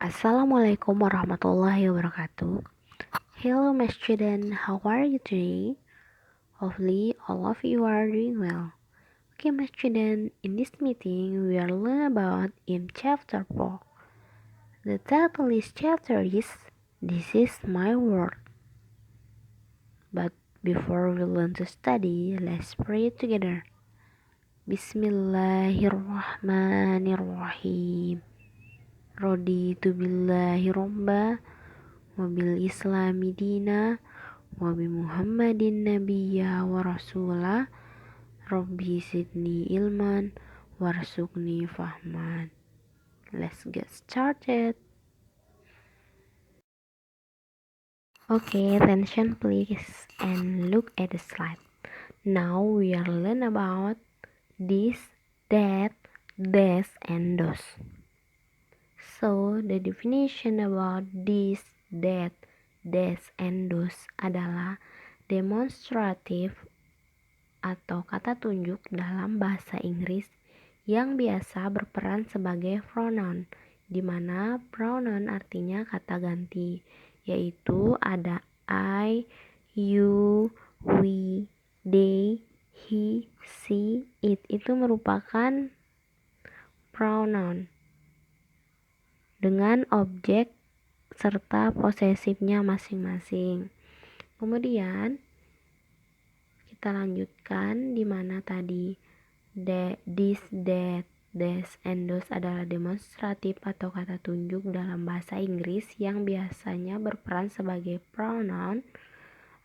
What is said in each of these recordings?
Assalamualaikum warahmatullahi wabarakatuh. Hello my student, how are you today? Hopefully all of you are doing well. Okay my student, in this meeting we are learn about in chapter 4. The title is chapter is This is my world. But before we learn to study, let's pray together. Bismillahirrahmanirrahim. Raditu billahi robba wabil islami dina wabi muhammadin nabiyya wa rasulah rabbi zidni ilman warzuqni fahman. Let's get started. Okay, attention please and look at the slide. Now we are learn about this, that, this, and those. So the definition about this, that, this, and those adalah demonstratif atau kata tunjuk dalam bahasa Inggris yang biasa berperan sebagai pronoun, di mana pronoun artinya kata ganti, yaitu ada I, you, we, they, he, she, it. Itu merupakan pronoun dengan objek serta posesifnya masing-masing. Kemudian kita lanjutkan di mana tadi this, that, this, and those adalah demonstratif atau kata tunjuk dalam bahasa Inggris yang biasanya berperan sebagai pronoun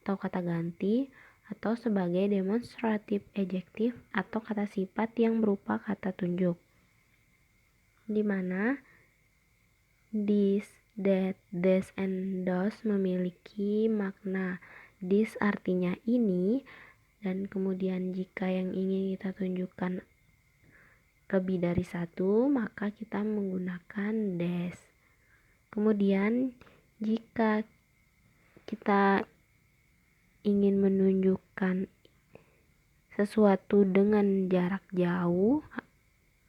atau kata ganti atau sebagai demonstratif adjektif atau kata sifat yang berupa kata tunjuk. Di mana this, that, this, and those memiliki makna. This artinya ini, dan kemudian jika yang ingin kita tunjukkan lebih dari satu, maka kita menggunakan this. Kemudian jika kita ingin menunjukkan sesuatu dengan jarak jauh,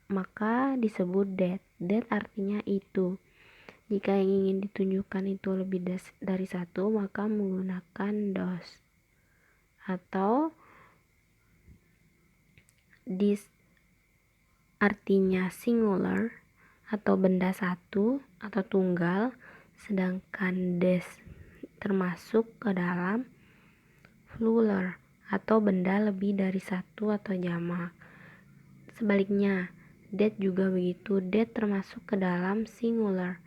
maka disebut that. That artinya itu. Jika yang ingin ditunjukkan itu lebih dari satu, maka menggunakan those. Atau this artinya singular atau benda satu atau tunggal, sedangkan this termasuk ke dalam plural atau benda lebih dari satu atau jamak. Sebaliknya, that juga begitu. That termasuk ke dalam singular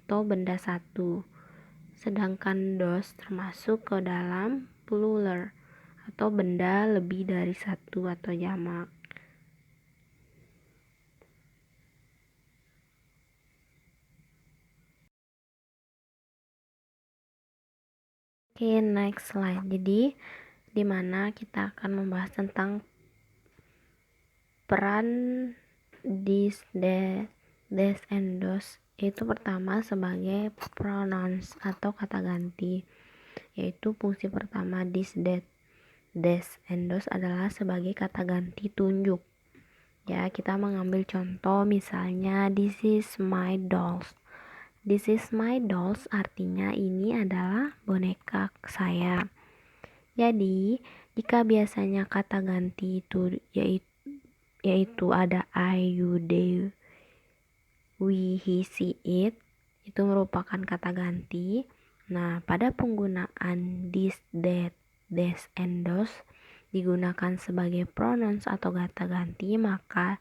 atau benda satu, sedangkan those termasuk ke dalam plural atau benda lebih dari satu atau jamak. Oke, next slide. Jadi di mana kita akan membahas tentang peran this, that, this, and those. Itu pertama sebagai pronouns atau kata ganti, yaitu fungsi pertama this, that, this, and those adalah sebagai kata ganti tunjuk. Ya, kita mengambil contoh misalnya this is my dolls. This is my dolls artinya ini adalah boneka saya. Jadi, jika biasanya kata ganti itu yaitu ada I, you, they, we, he, she, it, itu merupakan kata ganti. Nah, pada penggunaan this, that, this, and those digunakan sebagai pronouns atau kata ganti, maka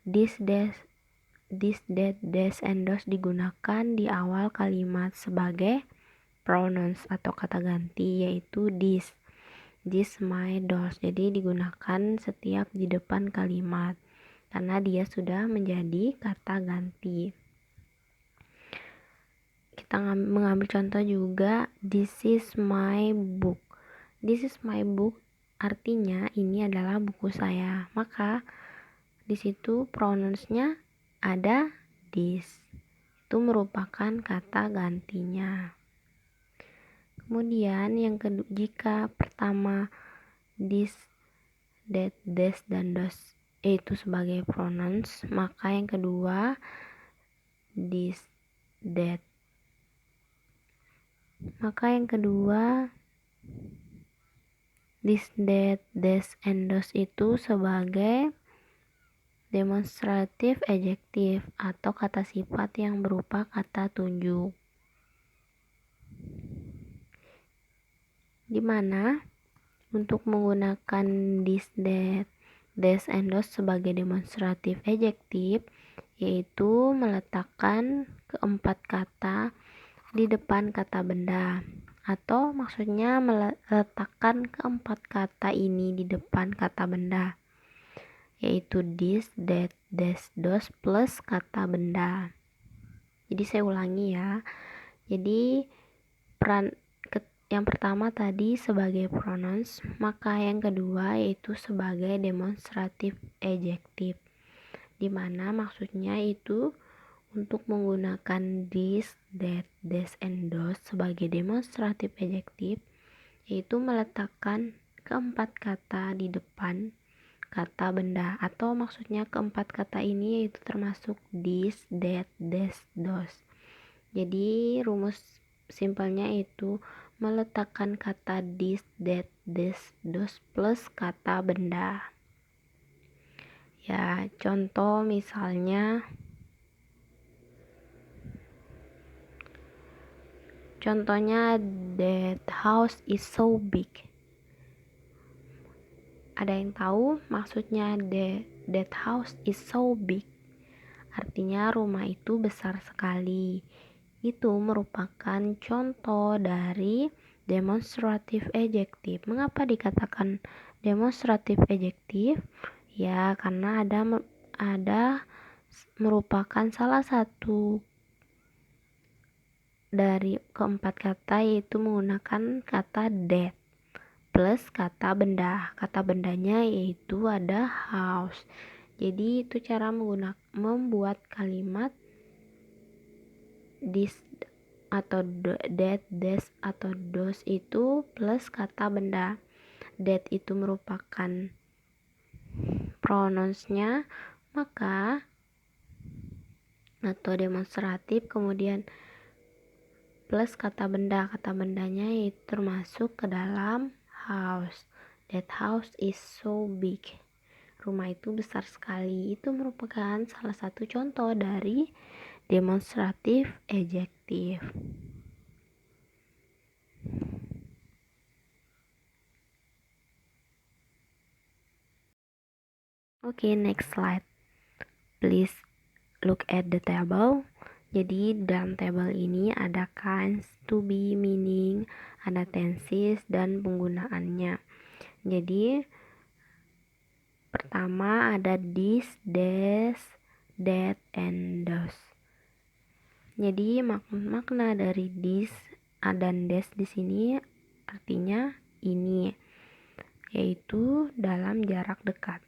this, that, this, and those digunakan di awal kalimat sebagai pronouns atau kata ganti, yaitu this my dolls. Jadi digunakan setiap di depan kalimat karena dia sudah menjadi kata ganti. Kita mengambil contoh juga this is my book. This is my book artinya ini adalah buku saya. Maka di situ pronounsnya ada this. Itu merupakan kata gantinya. Kemudian yang kedua, jika pertama this, that, this, dan those yaitu sebagai pronouns, maka yang kedua this, that. Maka yang kedua this, that, this, and those itu sebagai demonstrative adjective atau kata sifat yang berupa kata tunjuk. Dimana untuk menggunakan this, that, this, and those sebagai demonstrative adjective, yaitu meletakkan keempat kata di depan kata benda, atau maksudnya meletakkan keempat kata ini di depan kata benda, yaitu this, that, this, those plus kata benda. Jadi saya ulangi ya. Jadi yang pertama tadi sebagai pronouns, maka yang kedua yaitu sebagai demonstrative adjective, dimana maksudnya itu untuk menggunakan this, that, this, and those sebagai demonstrative adjective, yaitu meletakkan keempat kata di depan kata benda, atau maksudnya keempat kata ini yaitu termasuk this, that, this, those. Jadi rumus simpelnya itu meletakkan kata this, that, this, those plus kata benda. Ya, contoh misalnya, contohnya that house is so big. Ada yang tahu maksudnya that house is so big? Artinya rumah itu besar sekali. Itu merupakan contoh dari demonstrative adjective. Mengapa dikatakan demonstrative adjective? Ya, karena ada merupakan salah satu dari keempat kata, yaitu menggunakan kata that plus kata benda. Kata bendanya yaitu ada house. Jadi itu cara membuat kalimat this atau that, this atau those itu plus kata benda. That itu merupakan pronounsnya, maka atau demonstratif, kemudian plus kata benda. Kata bendanya itu termasuk ke dalam house. That house is so big. Rumah itu besar sekali. Itu merupakan salah satu contoh dari demonstrative adjective. Okay, next slide. Please look at the table. Jadi dalam table ini ada kinds, to be, meaning, ada tenses dan penggunaannya. Jadi pertama ada this, this, that, and those. Jadi makna dari this dan this di sini artinya ini, yaitu dalam jarak dekat.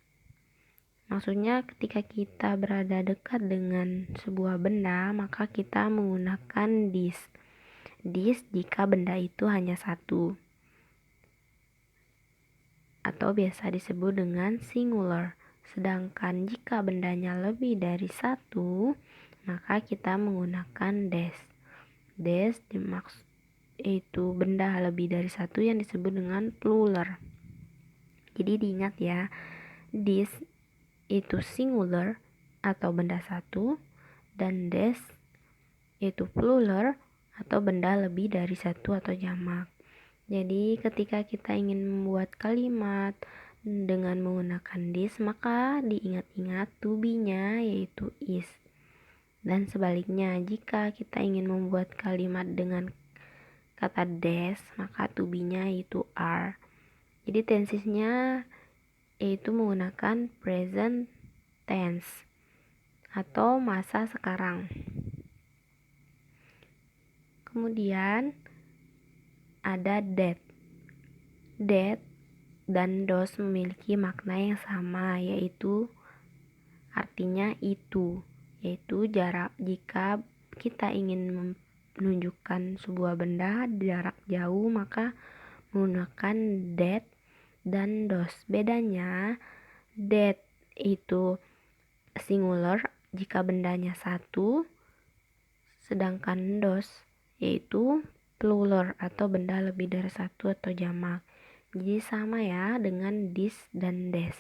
Maksudnya ketika kita berada dekat dengan sebuah benda, maka kita menggunakan this. This jika benda itu hanya satu, atau biasa disebut dengan singular. Sedangkan jika bendanya lebih dari satu, maka kita menggunakan this. This yaitu benda lebih dari satu yang disebut dengan plural. Jadi diingat ya, this itu singular atau benda satu, dan this itu plural atau benda lebih dari satu atau jamak. Jadi ketika kita ingin membuat kalimat dengan menggunakan this, maka diingat-ingat to be-nya yaitu is. Dan sebaliknya, jika kita ingin membuat kalimat dengan kata this, maka to be-nya yaitu are. Jadi tensesnya yaitu menggunakan present tense atau masa sekarang. Kemudian ada that. That dan those memiliki makna yang sama, yaitu artinya itu, yaitu jarak. Jika kita ingin menunjukkan sebuah benda jarak jauh, maka menggunakan that dan those. Bedanya, that itu singular jika bendanya satu, sedangkan dos yaitu plural atau benda lebih dari satu atau jamak. Jadi sama ya dengan this dan des.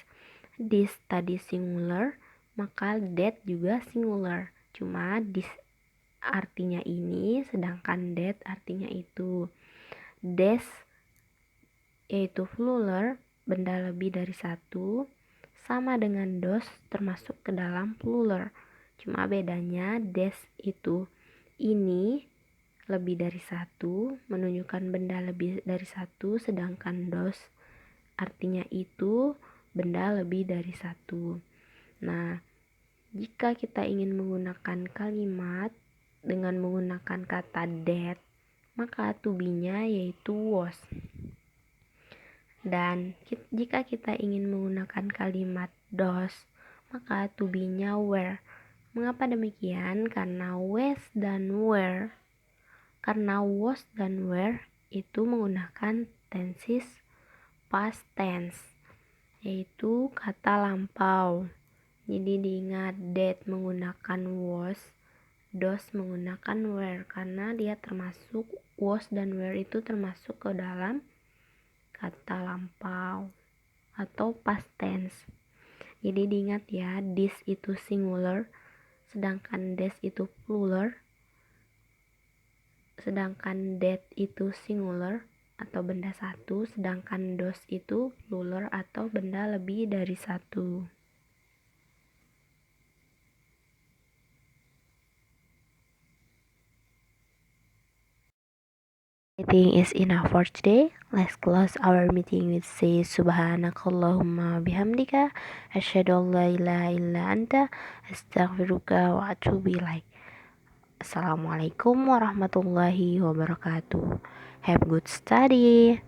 This tadi singular, maka that juga singular. Cuma this artinya ini, sedangkan that artinya itu. Des yaitu plural, benda lebih dari satu, sama dengan dos termasuk ke dalam plural. Cuma bedanya des itu ini lebih dari satu, menunjukkan benda lebih dari satu, sedangkan dos artinya itu benda lebih dari satu. Nah, jika kita ingin menggunakan kalimat dengan menggunakan kata that, maka to be-nya yaitu was. Dan jika kita ingin menggunakan kalimat dos, maka to be-nya were. Mengapa demikian? Karena was dan were. Karena was dan were itu menggunakan tenses past tense, yaitu kata lampau. Jadi diingat that menggunakan was, dos menggunakan were, karena dia termasuk was dan were itu termasuk ke dalam kata lampau atau past tense. Jadi diingat ya, this itu singular, sedangkan des itu plural, sedangkan that itu singular atau benda satu, sedangkan dos itu plural atau benda lebih dari satu. I think it's enough for today. Let's close our meeting with say subhanakallahumma bihamdika asyhadu an la ilaha illa anta astaghfiruka wa atubu ilaik. Assalamualaikum warahmatullahi wabarakatuh. Have good study.